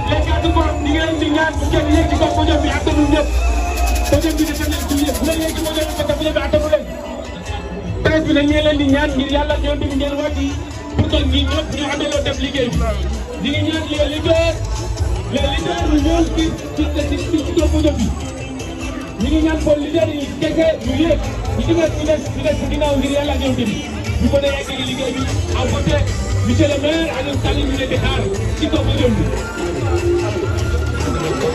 les gardes corps ñu ngi leen di ñaan bu kenn yéeg ci kaw podium bi attanul ñëpp podium bi dafa leen tuuti bu leen yéeg ci podium bi parce que podium bi attanu leen presse bi dañu leen di ñaan ngir yàlla ñoom tamit ngeen wàcc pour que ñi ñëpp ñu àndandoo def liggéey bi ñu ngi ñaan les leaders ñu ñëw ci kaw podium bi ñu ngi ñaan pour leader yi kese ñu yéeg ñu des ci ginnaaw ngir yàlla ñoom tamit ñu ko dee egg liggéey bi à côté monsieur le maire Aliou Sall ñu leen di xaar ci kaw podium bi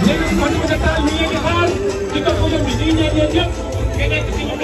léegi kon ñu taal ñu leen di xaar ci kaw podium bi ñu ngi ñaan yéen ñëpp ngeen nekk ci ñu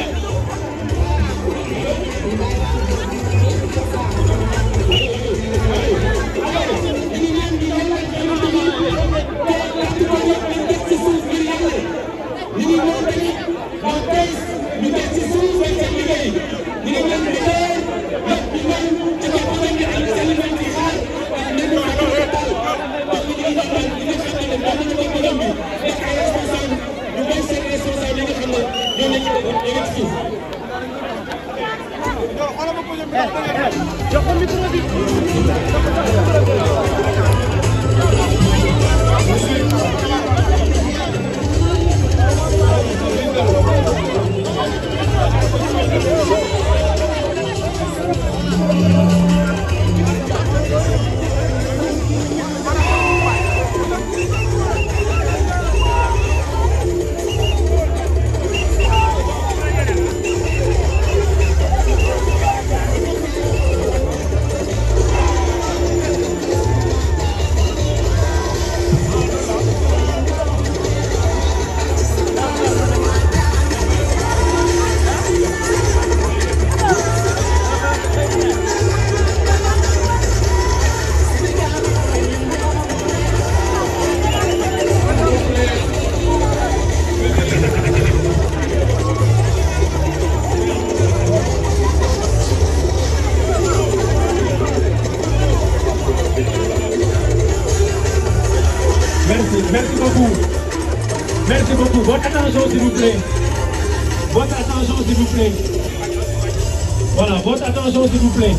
Merci beaucoup. Votre attention s'il vous plaît. Votre attention s'il vous plaît. Voilà, votre attention s'il vous plaît.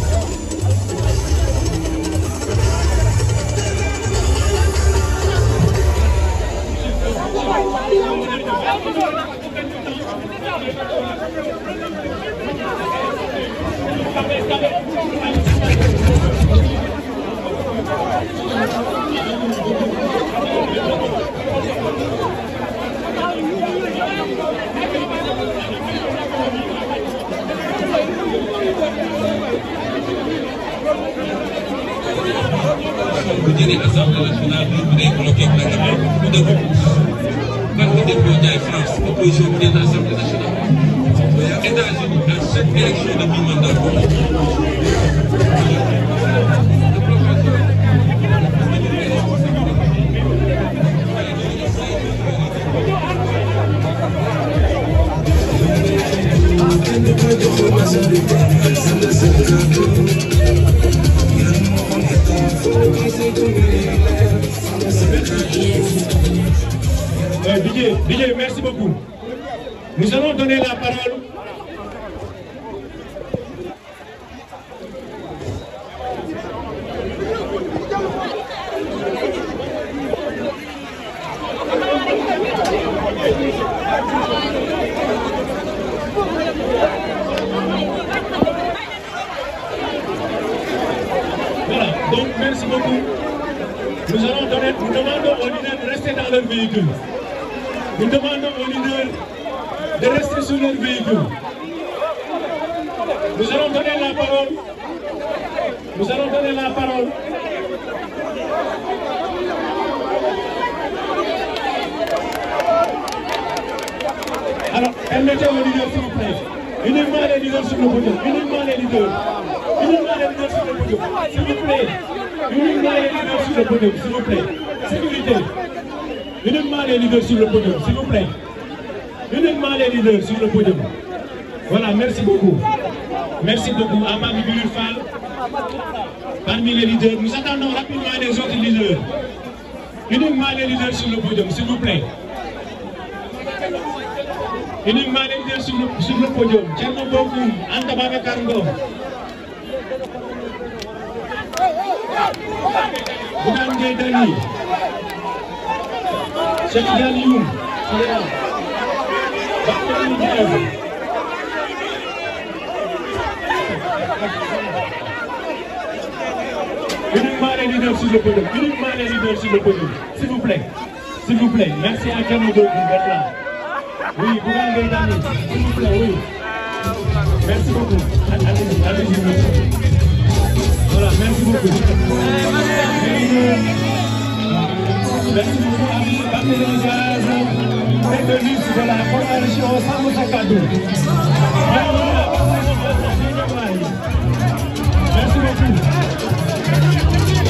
bu jëlee assemblée nationale bi day bloqué Dakar bu dëgg parce que def boo jaay France opposition bi génn assemblée nationale États-Unis à chaque élection de mi-mandat DJ, merci beaucoup. Nous allons donner la parole. Voilà, donc merci beaucoup. Nous demandons aux leaders de rester dans leur véhicule. Nous demandons aux leaders de rester sur leur véhicule. Nous allons donner la parole. Nous allons donner la parole. Alors, permettez aux leaders, s'il vous plaît. Uniquement les leaders sur le podium. Uniquement les leaders. Uniquement les leaders sur le podium. S'il vous plaît. Uniquement les leaders sur le podium, s'il vous plaît. Sécurité. Uniquement les leaders sur le podium, s'il vous plaît. Uniquement les leaders sur le podium. Voilà, merci beaucoup. Merci beaucoup à Mami Fall. Parmi les leaders, nous attendons rapidement les autres leaders. Uniquement les leaders sur le podium, s'il vous plaît. Uniquement les leaders sur le podium. Tcherno Bokoum, Anta Babacar Ngom. Bougane Gueye Dany. Cheikh Tidiane Youm Sénégal Barthélémy Diaz uniquement les leaders sur le podium, uniquement les leaders sur le podium, s'il vous plaît, merci à Thierno Diop d'être là. Oui, Bougane Gueye Dany, s'il vous plaît, oui. Merci beaucoup. Allez-y, monsieur. Voilà, merci beaucoup. Merci beaucoup à M. Barthélémy Diaz, tête de liste de la coalition Sàmm Sa Kàddu. Merci beaucoup.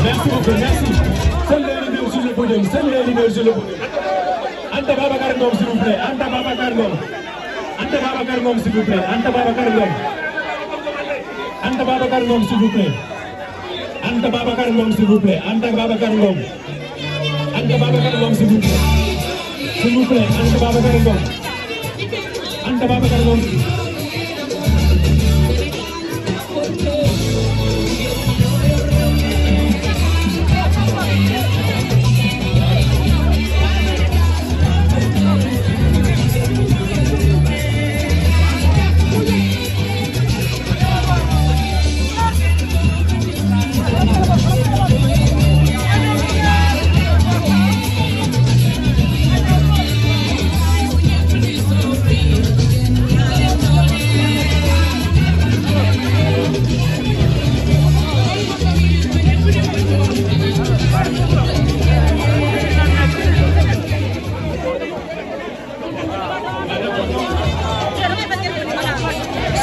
Merci beaucoup, merci. Seuls les leaders sur le podium, seuls les leaders sur le podium. Anta Babacar Ngom, s'il vous plaît. Anta Babacar Ngom. Anta Babacar Ngom, s'il vous plaît. Anta Babacar Ngom. Anta Babacar Ngom, s'il vous plaît. Anta Babacar Ngom, s'il vous plaît. Anta Babacar Ngom. Anta Babacar Ngom, s'il vous plaît. S'il vous plaît, Anta Babacar Ngom. Anta Babacar Ngom.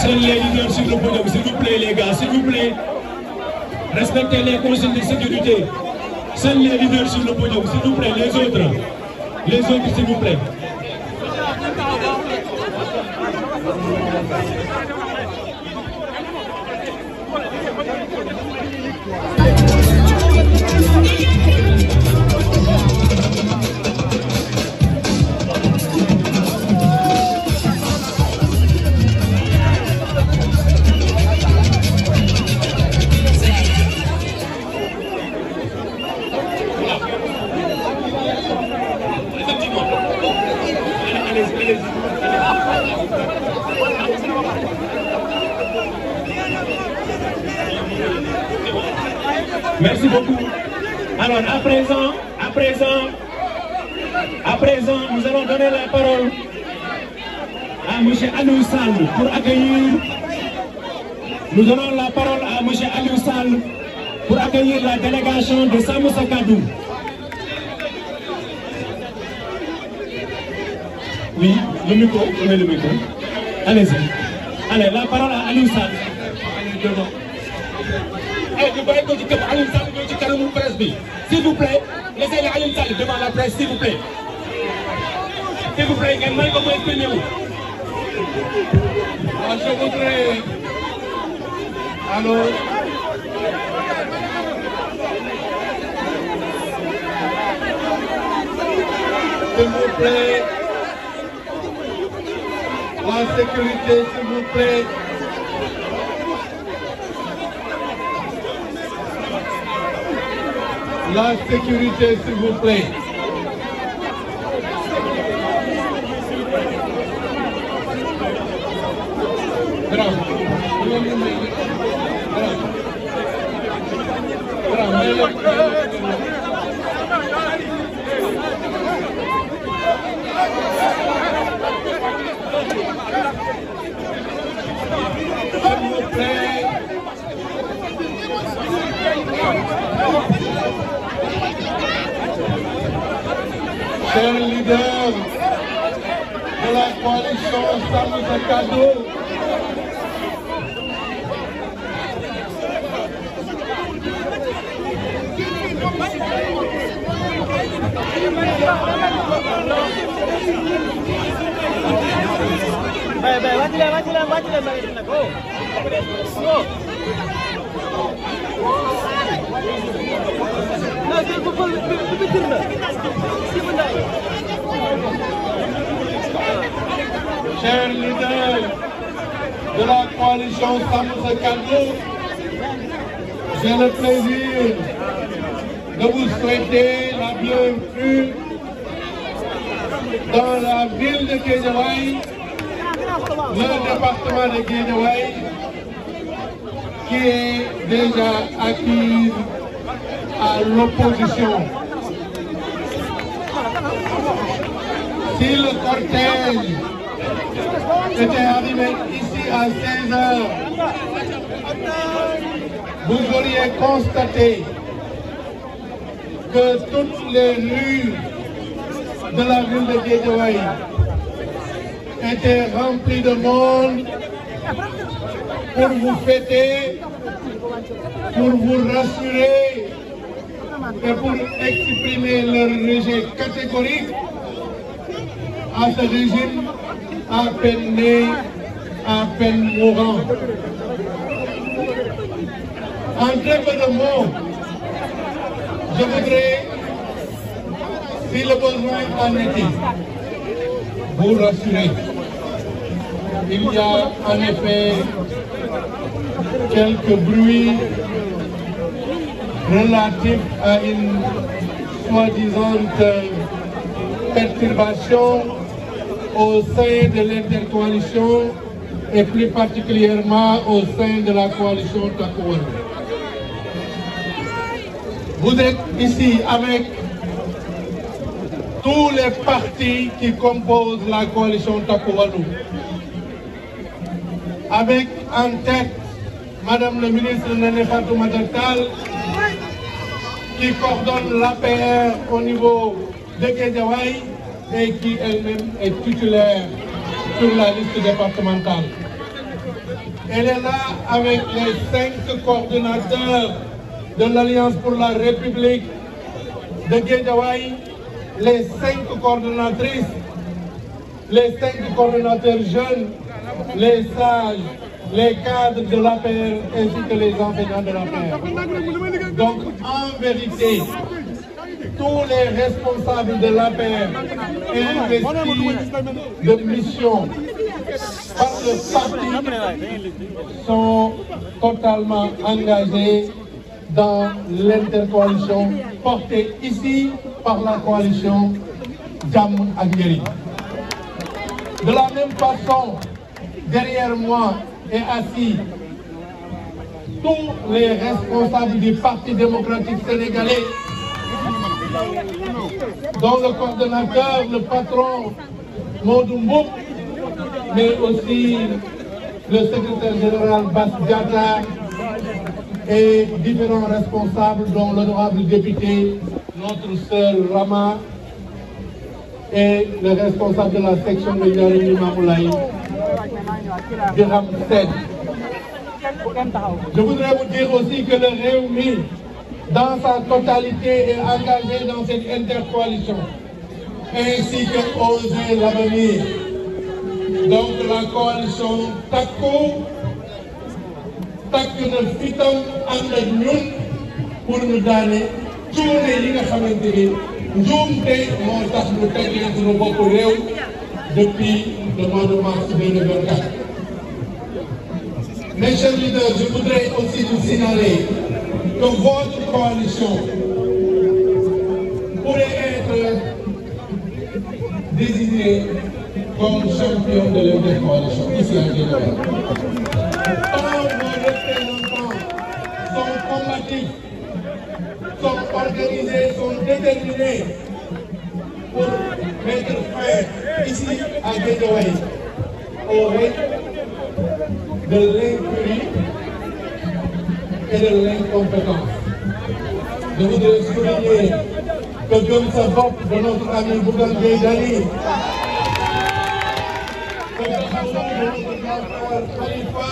Seuls les leaders sur le podium, s'il vous plaît les gars, s'il vous plaît. Respectez les consignes de sécurité. Seuls les leaders sur le podium, s'il vous plaît, les autres s'il vous plaît. Merci beaucoup. Alors à présent, nous allons donner la parole à M. Aliou Sall pour accueillir. Nous donnons la parole à M. Aliou Sall pour accueillir la délégation de Sàmm Sa Kàddu. Oui, le micro, prenez le micro. Allez-y. Allez, la parole à Aliou Sall. S'il vous plaît, laissez Aliou Sall devant la presse, s'il vous plaît. S'il vous plaît, comment exprimez-vous? Je voudrais... Alors... S'il vous plaît... La sécurité, s'il vous plaît. La sécurité, s'il vous plaît. Chers leaders de la coalition Sàmm Sa Kàddu, chers leaders de la coalition Sàmm Sa Kàddu, j'ai le plaisir de vous souhaiter la bienvenue dans la ville de Guédiawaye, le département de Guédiawaye, qui est déjà acquise à l'opposition. Si le cortège était arrivé ici à 16 heures, vous auriez constaté que toutes les rues de la ville de Guédiawaye étaient remplies de monde pour vous fêter, pour vous rassurer et pour exprimer leur rejet catégorique à ce régime à peine né, à peine mourant. En très peu de mots, je voudrais, si le besoin en était, vous rassurer. Il y a en effet quelques bruits relatifs à une soi-disant perturbation au sein de l'intercoalition et plus particulièrement au sein de la coalition Takku Wallu. Vous êtes ici avec tous les partis qui composent la coalition Takku Wallu, avec en tête Madame le ministre Néné Fatoumata Tall, qui coordonne l'APR au niveau de Guédiawaye et qui elle-même est titulaire sur la liste départementale. Elle est là avec les 5 coordonnateurs de l'Alliance pour la République de Guédiawaye, les 5 coordonnatrices, les 5 coordonnateurs jeunes, les sages, les cadres de l'APR ainsi que les enseignants de l'APR. Donc en vérité, tous les responsables de l'APR investis de mission par le parti sont totalement engagés dans l'intercoalition portée ici par la coalition Jamm ak Njariñ. De la même façon, derrière moi est assis tous les responsables du Parti démocratique sénégalais, dont le coordonnateur, le patron Modou Mboup, mais aussi le secrétaire général Bass Diatta et différents responsables dont l'honorable député, notre sœur Rama, et le responsable de la section de Njariñ Limamoulaye, Biram Sène. Je voudrais vous dire aussi que le Rewmi, dans sa totalité, est engagé dans cette intercoalition, ainsi que Oser l'avenir. Donc la coalition Takku takk na fitam ànd ak ñun pour ñu daane cuune yi nga xamante ni njuumte moo tax ñu teg leen suñu bopp réew depuis le mois de mars 2024. Mes chers leaders, je voudrais aussi vous signaler que votre coalition pourrait être désignée comme champion de l'intercoalition ici à Guédiawaye. Tant vos représentants sont combatifs, sont organisés, sont déterminés pour mettre fin ici à Guédiawaye au règne de l'incurie et de l'incompétence. Je voudrais souligner que Gëm Sa Bopp de notre ami Bougane Gueye Dany, que Taxawu de notre grand frère Khalifa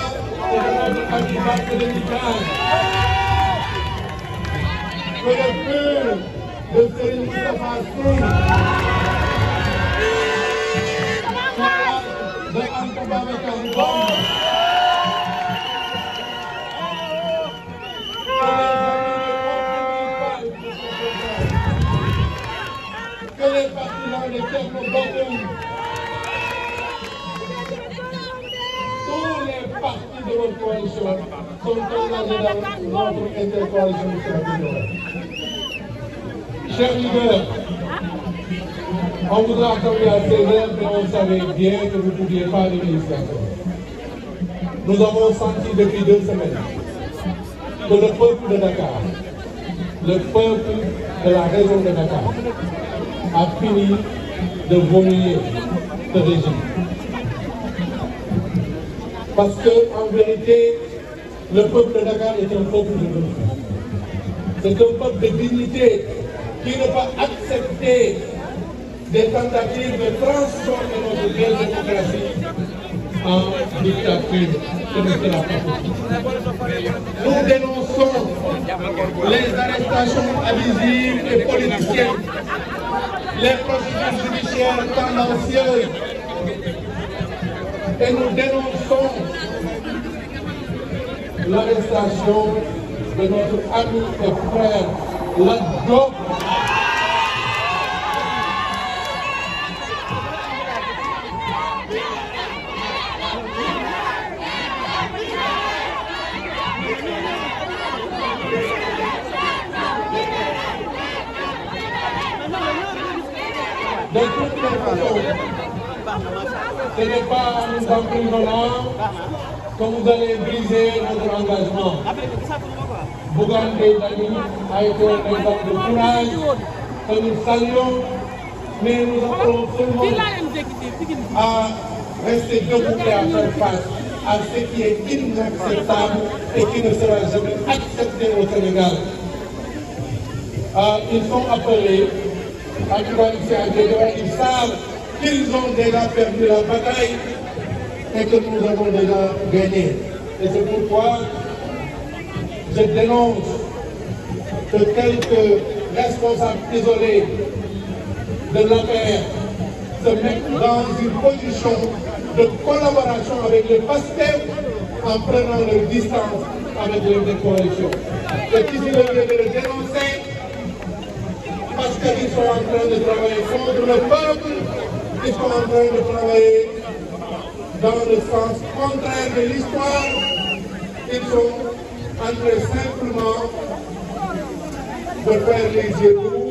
et de notre ami Barthélémy Dias, que le PUR de Serigne Moustapha Sy, de Anta Babacar Ngom, que les partisans de Thierno Bocoum, tous les partis de notre coalition sont engagés dans notre intercoalition sur la Guédiawaye. Chers leaders, On vous a attendu à 16h, mais on savait bien que vous ne pouviez pas aller jusqu'à ça. Nous avons senti depuis 2 semaines que le peuple de Dakar, le peuple de la région de Dakar, a fini de vomir ce régime. Parce que, en vérité, le peuple de Dakar est un peuple de vérité. C'est un peuple de dignité qui ne va accepter des tentatives de transformer notre belle démocratie en dictature. Ce ne sera pas possible. Nous dénonçons les arrestations abusives et politiciennes, les procédures judiciaires tendancieuses, et nous dénonçons l'arrestation de notre ami et frère Lat Diop. De toutes les façons, ce n'est pas en nous emprisonnant que vous allez briser notre engagement. Bougane Gueye Dany a été un exemple de courage que nous saluons, mais nous appelons tout le monde à rester debout et à faire face à ce qui est inacceptable et qui ne sera jamais accepté au Sénégal. Ils sont appelés à ici à Guédiawaye, ils savent qu'ils ont déjà perdu la bataille et que nous avons déjà gagné. Et c'est pourquoi je dénonce que quelques responsables isolés de l'APR se mettent dans une position de collaboration avec le PASTEF en prenant leur distance avec les coalitions. C'est ici le lieu de le dénoncer parce qu'ils sont en train de travailler contre le peuple, ils sont en train de travailler dans le sens contraire de l'histoire, ils sont en train simplement de faire les yeux doux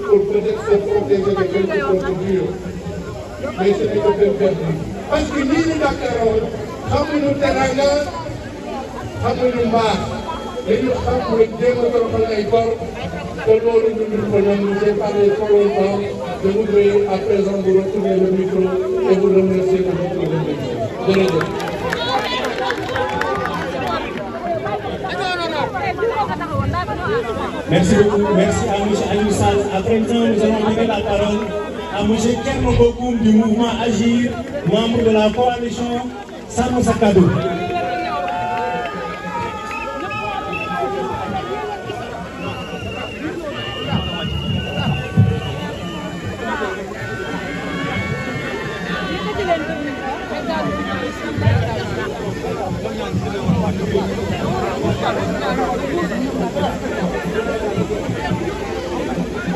pour peut-être se protéger de quelques procédures. Mais c'est une peine perdue. Parce que ñii ñu jàkkaarloo xamuñu teranga xamuñu mbaax li ñu xam mooy jéem a toroxal ay góor te loolu ñu ngi ko nangu. J'ai parlé trop longtemps. Je voudrais à présent vous retourner le micro et vous remercier de votre attention. Jërëjëf. Merci beaucoup. Merci à M. Aliou Sall. À présent, nous allons donner la parole à M. Thierno Bocoum du mouvement Agir, membre de la coalition Sàmm Sa Kàddu.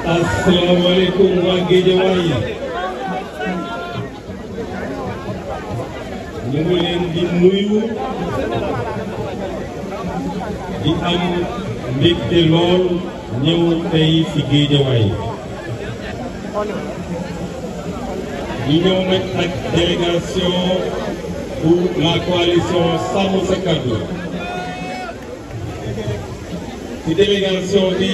Assalamu alaikum waa Guédiawaye ñu ngi leen di nuyu di am mbégte lool ñëw tey ci Guédiawaye ñu ñëw nag ak délégation pour la coalition Sàmm Sa Kàddu ci délégation bi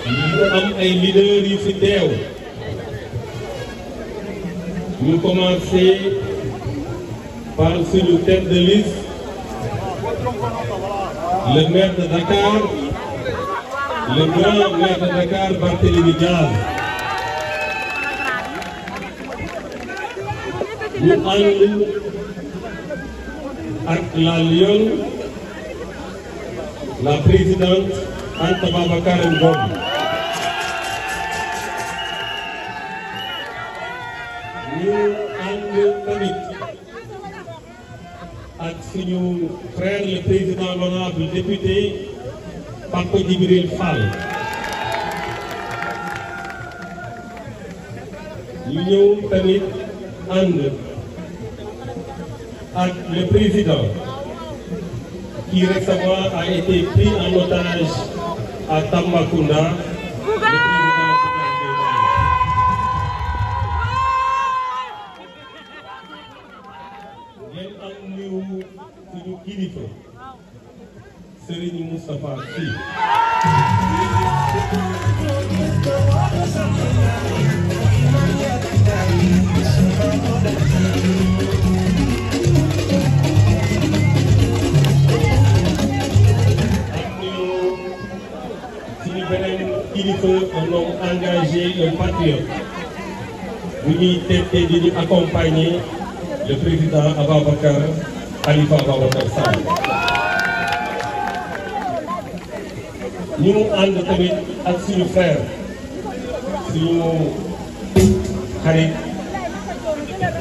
ñu am ay leaders yu fi teew ñu commencé par suñu tête de liste le maire de Dakar le grand maire de Dakar Barthélémy Diaz ñu ànd ak la Lionne la présidente Anta Babacar Ngom ñu ànd tamit ak suñu frère le président l'honorable député Papa Djibril Fall ñu ñëw tamit ànd ak le président qui récemment a été pris en otage à Tambacounda, le président Moustapha Sy. Un homme engagé, un patriote. Vous nous accompagner le président Ababacar Khalifa Ababacar Sall. Nous avons tamit ak suñu frère suñu xarit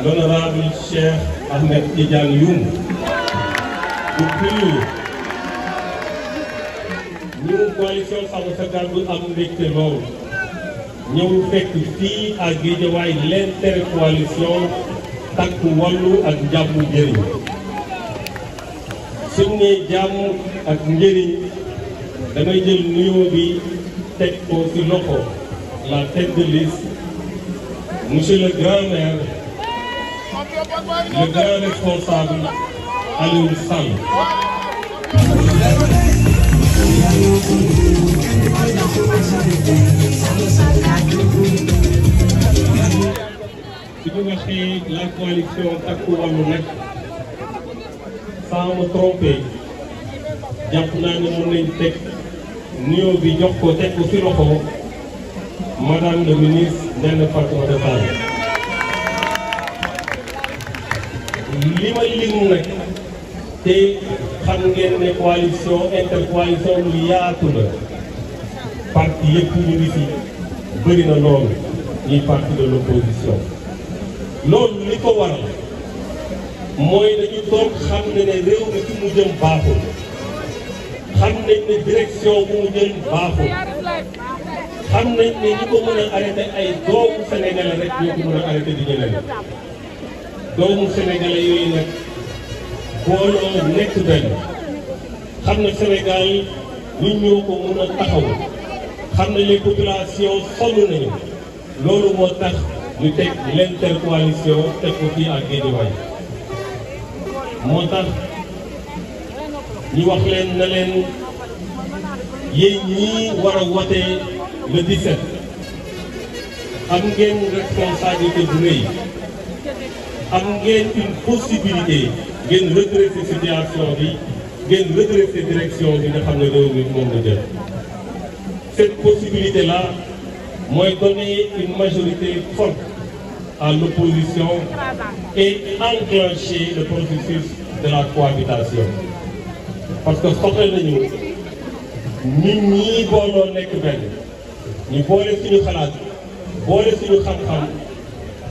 l'honorable Cheikh Ahmed Tidiane Youm depuis ñu coalition Sàmm Sa Kàddu am mbégte loolu ñëw fekk fii à Guédiawaye l'intercoalition Takku Wallu ak Jàmm Njëriñ suñ ne jàmm ak njëriñ damay jël nuyoo bi teg ko ci loxo la tête de liste monsieur le grand maire le grand responsable Aliou Sall. Si vous waxee la coalition Takku Wallu nag sans me tromper jàpp naa ne mën nañ teg nuyoo bi jox ko teg ko ci loxo madame le ministre Néné Fatoumata Tall. li ma lim nag te xam ngeen ne coalition intercoalition lu yaatu la parti yëpp ñu ngi fi bëri na loolu ñuy parti de l'opposition loolu li ko waral mooy dañu toog xam ne réew mi fi mu jëm baaxul xam nañ ne direction bu mu jëm baaxul xam nañ ne ñi ko mën a arrêté ay doomu sénégalais rek ñoo ko mën a arrêté di ñeneen doomu sénégalais yooyu nag booloo nekk benn xam na Sénégal ñun ñoo ko mën a taxaw xam na les populations sonn nañu loolu moo tax ñu teg l'intercoalition teg ko fii ak Guédiawaye moo tax ñu wax leen na leen yéen ñii war a wote le 17 am ngeen responsabilité bu rëy am ngeen une possibilité ngeen redresser situation bi ngeen redresser direction bi nga xam ne réew mi moom la jël cette possibilité là mooy donner une majorité forte à l'opposition et enclencher le processus de la cohabitation parce que soxla nañu ñun ñii booloo nekk benn ñu boole suñu xalaat boole suñu xam-xam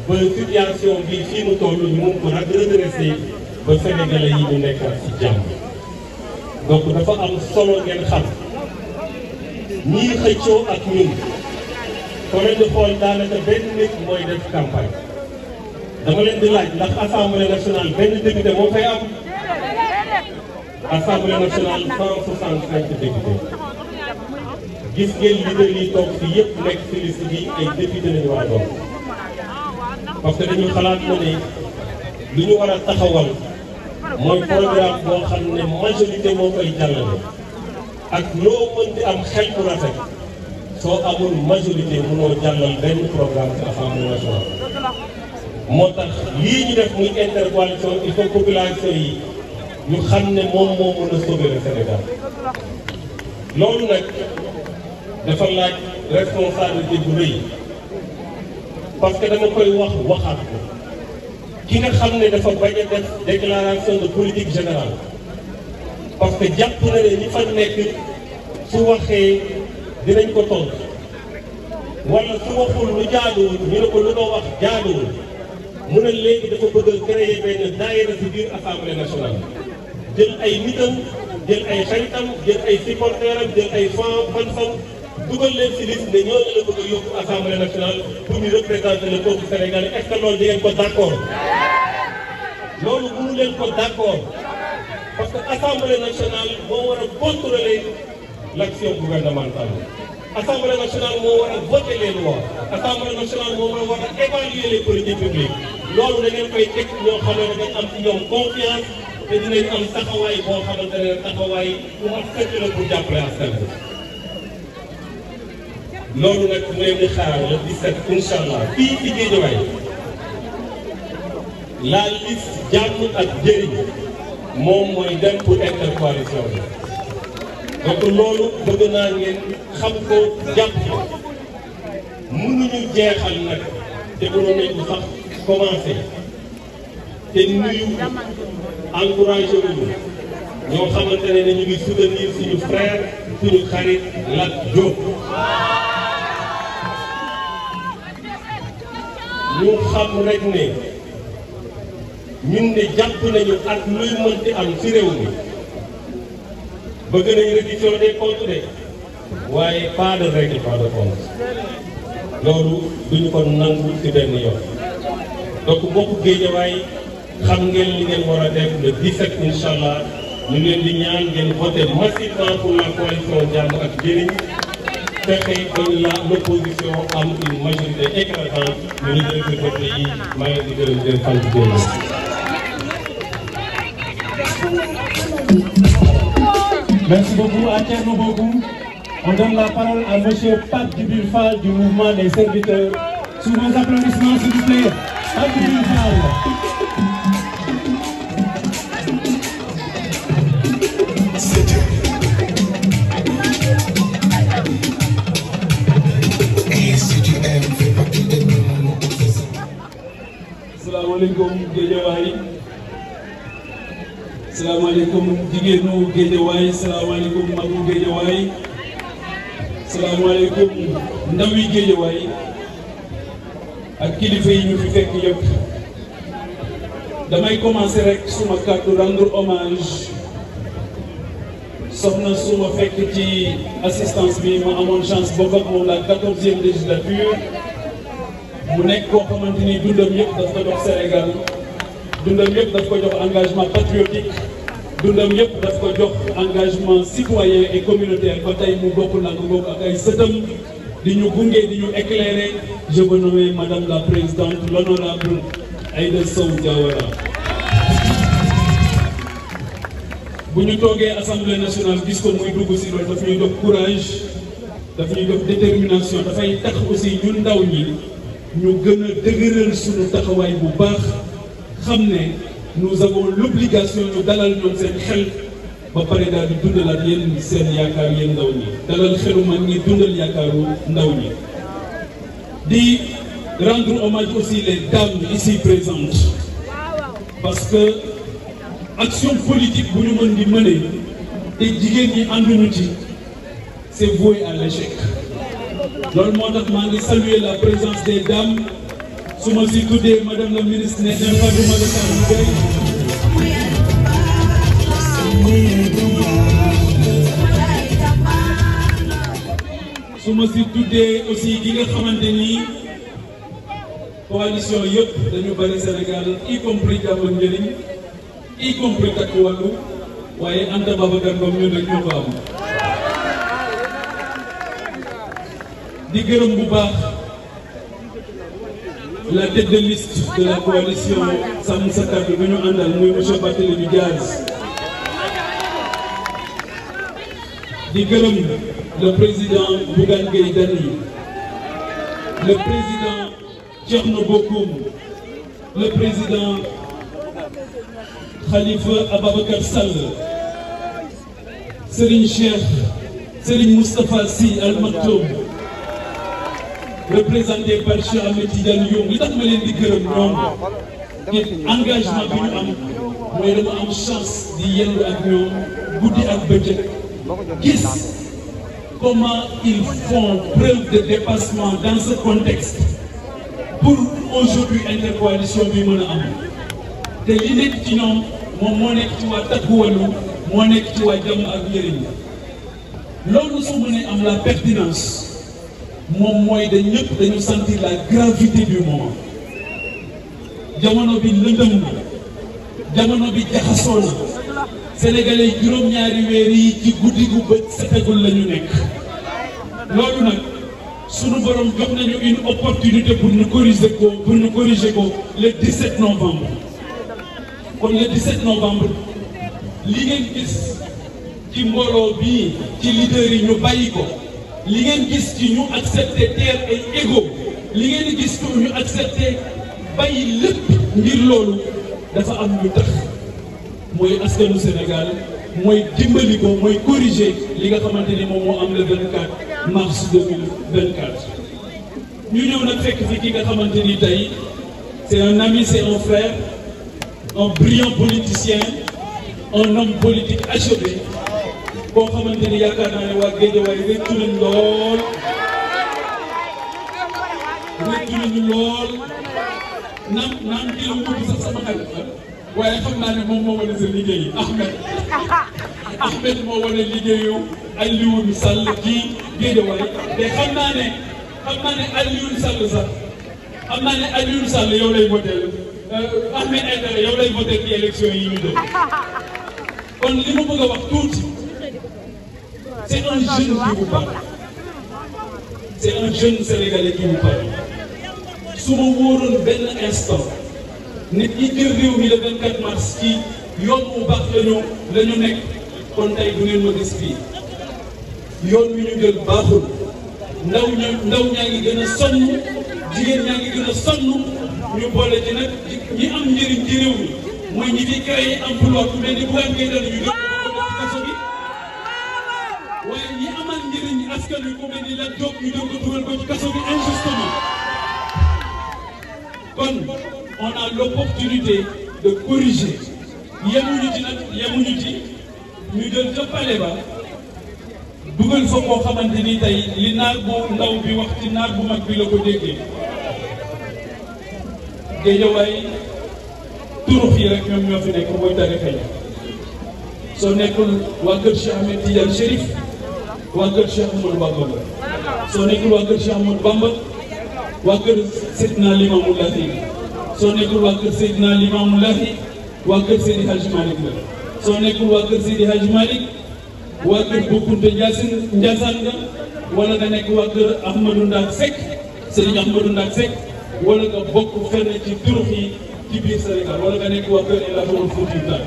ba situation bi fii mu toll ñu mun ko nag redresser ba sénégalais yi ñu nekk ci jàmm donc dafa am solo ngeen xam ñii xëccoo ak ñun soo leen di xool daanaka benn nit mooy def campagne dama leen di laaj ndax assemblée nationale benn député moo fay am assemblée nationale 165 députés gis ngeen leader yi toog fii yëpp nekk ci liste bi ay député lañu war a doon parce que dañu xalaat na ne lu ñu war a taxawal mooy programme boo xam ne majorité moo koy jàllale ak loo mën di am xel bu rafet soo amul majorité mënoo jàllal benn programme ci assemblée nationale moo tax lii ñu def muy intercoalition il faut population yi ñu xam ne moom moo mën a sauver le Sénégal loolu nag dafa laaj responsabilité bu rëy parce que dama koy waxaat ko ki nga xam ne dafa bañ a def déclaration de politique générale parce que jàpp na ne ñi fa nekk su waxee dinañ ko tontu wala su waxul lu jaaduwul ñu ne ko lu ko wax jaaduwul mu ne léegi dafa bëgg a créer benn daayira ci biir assemblée nationale jël ay nitam jël ay xaritam jël ay supporteram jël ay fansam dugal leen ci liste ne ñooñu la bëgg a yóbbu assemblée nationale pour ñu représenter le peuple sénégalais est-ce que loolu di ngeen ko d'accord loolu mënu leen ko d'accord parce que assemblée nationale moo war a contrôler l'action gouvernementale assemblée nationale moo war a voter les lois assemblée nationale moo war a évaluer les politiques publiques loolu da ngeen koy teg ñoo xam ne dañ am ci ñoom confiance te dinañ am taxawaay boo xamante ne taxawaay bu ma fekk la pour jàppale askan bi loolu nag mu leen di xaar le 17 incha allah fii ci Guédiawaye la liste jàmm ak njëriñ moom mooy dem pour intercoalition bi donc loolu bëgg naa ngeen xam ko jàpp mënuñu jeexal nag te mënoon nañ ko sax commencé te nuyu encouragé wuñu ñoo xamante ne ñu ngi soutenir suñu frère suñu xarit Lat Diop ñu xam rek ne ñun de jàpp nañu ak luy mënti am ci réew mi bëgg nañu reddition des comptes de waaye pas de règlement de compte loolu duñu ko nangu ci benn yoon donc mbokku Guédiawaye xam ngeen li ngeen war a def le 17 incha allah ñu leen di ñaan ngeen voté massivement pour la coalition jàmm ak njëriñ fexe ba l'opposition am une majorité écrasante ñu ngi leen di voté yi maa ngi leen di gërëm di leen sant di leen Merci beaucoup à Thierno Bocoum. On donne la parole à monsieur Pape Djibril Fall du mouvement des serviteurs. Sous vos applaudissements, s'il vous plaît. Pape Djibril Fall. Salaamaaleykum Guédiawaye. Salaamaaleykum jigéenu Guédiawaye, salaamaaleykum magu Guédiawaye, salaamaaleykum ndawi Guédiawaye ak kilifa yi ñu fi fekk yëpp. damay commencer rek suma kàddu rendre hommage soxna suma fekk ci assistance bi ma amoon chance bokk ak moom la 14e législature mu nekk koo xamante ni dundam yëpp daf ko jox Sénégal. dundam yëpp daf ko jox engagement patriotique dundam yëpp daf ko jox engagement citoyen et communautaire ba tey mu bokk nag bokk ak ay sëtam di ñu gunge di ñu éclairer. Je veux nommer madame la présidente l'honorable Aïda Sow Diawara. bu ñu toogee assemblée nationale gis ko muy dugg si loolu daf ñuy jox courage daf ñuy jox détermination dafay tax aussi ñun ndaw ñi ñu gën a dëgëral suñu taxawaay bu baax. xam ne nous avons l'obligation ñu dalal ñoom seen xel ba pare daal di dundalaat yéen seen yaakaar yéen ndaw ñi dalal xelu mag ñi dundal yaakaaru ndaw ñi di rendre hommage aussi les dames ici présentes parce que action politique bu ñu mën di mener te jigéen ñi ànduñu ci c'est voué à l'échec loolu moo tax maa ngi saluer la présence des dames. su ma si tuddee madame la ministre ne den Fatoumata Sall Gaye su ma si tuddee aussi ki nga xamante ni coalition yëpp dañu bari Sénégal y compris Jàmm ak Njëriñ y compris Takku Wallu waaye Anta Babacar Ngom ñun rek ñoo ko am di gërëm bu baax la tête de liste de la coalition Sàmm Sa Kàddu bi ñu àndal muy monsieur Barthélémy Dias di gërëm le président Bougane Gueye Dany le président Thierno Bocoum le président Khalifa Ababacar Sall Serigne Cheikh Serigne Moustapha Sy Al Maktoum représenté par Cheikh Ahmed Tidiane Youm li tax ma leen di gërëm ñoom ngir engagement bi ñu am mooy dama am chance di yendu ak ñoom guddi ak bëccëg gis comment ils font preuve de dépassement dans ce contexte pour aujourd'hui intercoalition bi mën a am te li nekk ci ñoom moom moo nekk ci waa Takku Wallu moo nekk ci waa Jàmm ak Njëriñ loolu su mënee am la pertinence moom mooy dañ ñëpp dañu sentir la gravité du moment jamono bi lëndëm na jamono bi jaxasoo na sénégalais juróom-ñaari weer yi ci guddi gu bët setagul la ñu nekk loolu nag sunu borom jox nañu une opportunité pour ñu corriger ko le 17 novembre kon le 17 novembre li ngeen gis ci mbooloo bii ci leader yi ñu bàyyi ko li ngeen gis ci ñu accepté terre et ego li ngeen gis ci ñu accepté bàyyi lépp ngir loolu dafa am lu tax mooy askanu Sénégal mooy dimbali ko mooy corriger li nga xamante ni moom moo am le 24 mars 2024. ñu ñëw nag fekk fi ki nga xamante ni tey c'est un ami, c'est un frère, un brillant politicien, un homme politique achevé boo xamante ni yaakaar naa ne waa Guédiawaye rëccu nañu lool naam kii la wutu sax sama xarit la waaye xam naa ne moom moo wane sa liggéey Ahmed moo wane liggéeyu Alioune Sall ci Guédiawaye te xam naa ne Alioune Sall sax xam naa ne Alioune Sall yow lay voté Ahmed Aïdara yow lay voté ci élection yi ñu jëm kon li ma bëgg a wax tuuti c'est un jeune qui vous parle c'est un jeune sénégalais qui vous parle su ma wóoroon benn instant nit ñi jël réew mi le 24 mars ci yoon bu baax la ñu nekk kon tey du ngeen ma gis fii yoon wi ñu jël baaxul ndaw ñaa ngi gën a sonn jigéen ñaa ngi gën a sonn ñu boole ci nag ñi am njëriñ ci réew mi mooy ñi fi créé emploi ku mel ni Bougane Gueye Dany ñu jël ko ci kaso bi waaye ñi amal njëriñ askan wi ku mel ni Lat Diop ñu jël ko dugal ko ci kaso bi injustement kon on a l'opportunité de corriger yemuñu ci ñu jël ca palais ba dugal fa koo xamante ni tey li naar bu ndaw bi wax ci naar bu mag bi la ko déggee Guédiawaye turux yi rek ñoom ñoo fi nekk mooy tarixa yi soo nekkul waa kër Cheikh Ahmed Tidiane Chérif waa kër Cheikh Ahmadou Bamba soo nekkul waa kër Cheikh Ahmadou Bamba waa kër Seydina Limamou Laye soo nekkul waa kër Seydina Limamou Laye waa kër Seydi Hadji Malick la soo nekkul waa kër Seydi Hadji Malick waa kër Bokkunte Ndiassane nga wala nga nekk waa kër Ahmadou Ndak Seck Serigne Ahmadou Ndak Seck wala nga bokk fenn ci turux yi ci biir Sénégal wala nga nekk waa kër El Hadji Omar Foutiyou Tall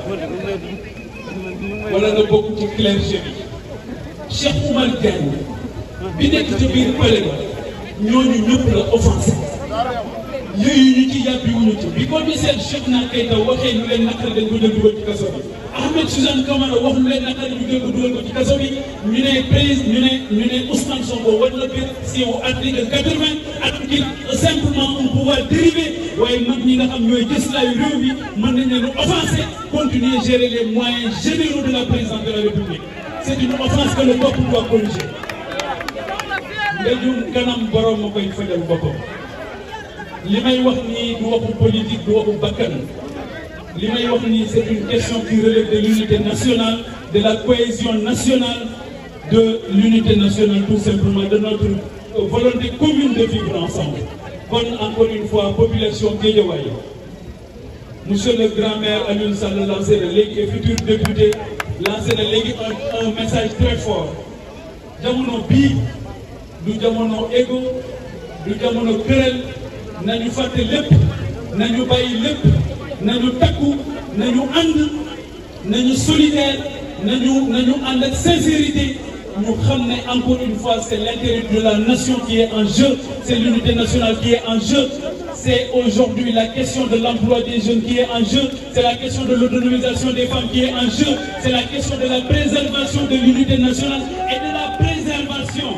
wala nga bokk ci clergé bi Cheikh Oumar Diagne bi nekk ci biir palais ba ñooñu ñëpp la offensé yooyu ñu ci yàbbiwuñu ci bi commissaire Cheikhna Keita waxee lu leen naqari dañ ko jël dugal ci kaso bi Ahmed Suzanne Camara wax lu leen naqari ñu jël ko dugal ko ci kaso bi ñu ne Ousmane Sonko war na bénéficier wu article 80 appliquer simplement un pouvoir dérivé waaye mag ñi nga xam ñooy gëstaayu réew mi mën nañ leen offenser continuer gérer les moyens généraux de la présidence de la République c'est une offense que le peuple doit corriger mbéjum kanam borom ma koy fajal boppam li may wax nii du waxu politique du waxu bakkan li may wax nii c'est une question qui relève de l'unité nationale de la cohésion nationale de l'unité nationale tout simplement de notre volonté commune de vivre ensemble kon encore une fois population Guédiawaye monsieur le grand maire Alioune Sall lancé na léegi et futur député lancé na léegi un message très fort jamono bii du jamono égo du jamono këral nañu fàtte lépp nañu bàyyi lépp nañu takku nañu ànd nañu solidaire nañu ànd ak sincérité ñu xam ne encore une fois c'est l'intérêt de la nation qui est en jeu c'est l'unité nationale qui est en jeu c'est aujourd'hui la question de l'emploi des jeunes qui est en jeu c'est la question de l'autonomisation des femmes qui est en jeu c'est la question de la préservation de l'unité nationale et de la préservation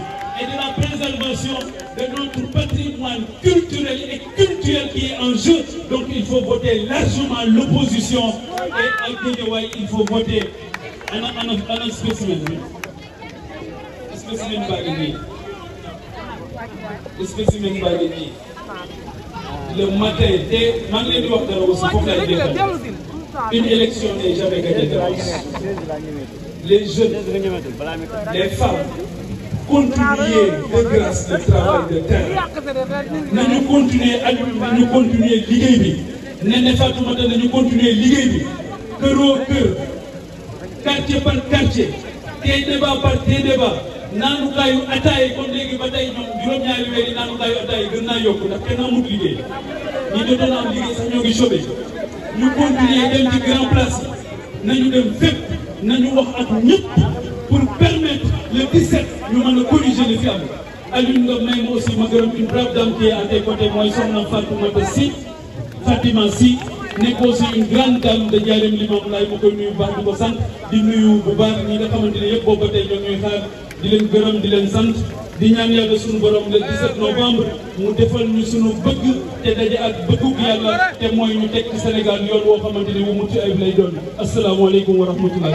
de notre patrimoine culturel et culturel qui est en jeu. Donc il faut voter largement l'opposition et à Guédiawaye il faut voter un spécimen baa ngi nii le matin dès maa ngi leen di wax dara aussi foofu laay jeexal une élection n'est jamais gagnée d'avance. Les jeunes, les femmes continuer de grâce le travail de terre nañu continuer liggéey bi Néné Fatoumata nañu continuer liggéey bi këroo kër quartier par quartier tey débat par tey débat naanukaayu ataay comme léegi ba tey ñoom juróom-ñaari weer yi naanukaayu ataay gën naa yokku ndax kenn amut liggéey ñi jotoon am liggéey sax ñoo ngi chômé ñu continuer dem ci grand place yi nañu dem fépp nañu wax ak ñëpp pour permettre le 17 ñu mën a corriger li fi am. Alioune nga may ma aussi ma gërëm une brave dame qui est à tes côtés mooy soxna Fatima Sy nekk aussi une grande dame de Ndiarème Limamoulaye ma koy nuyu bu baax di ko sant di nuyu bu baax ñi nga xamante ne yëpp boobu ba tey ñoo ñuy xaar di leen gërëm di leen sant di ñaan yàlla suñu borom le 17 novembre mu defal ñu suñu bëgg te daje ak bëggug yàlla te mooy ñu teg ci Sénégal yoon woo xamante ne wu mucc ayib lay doon asalaamaaleykum wa rahmatullah.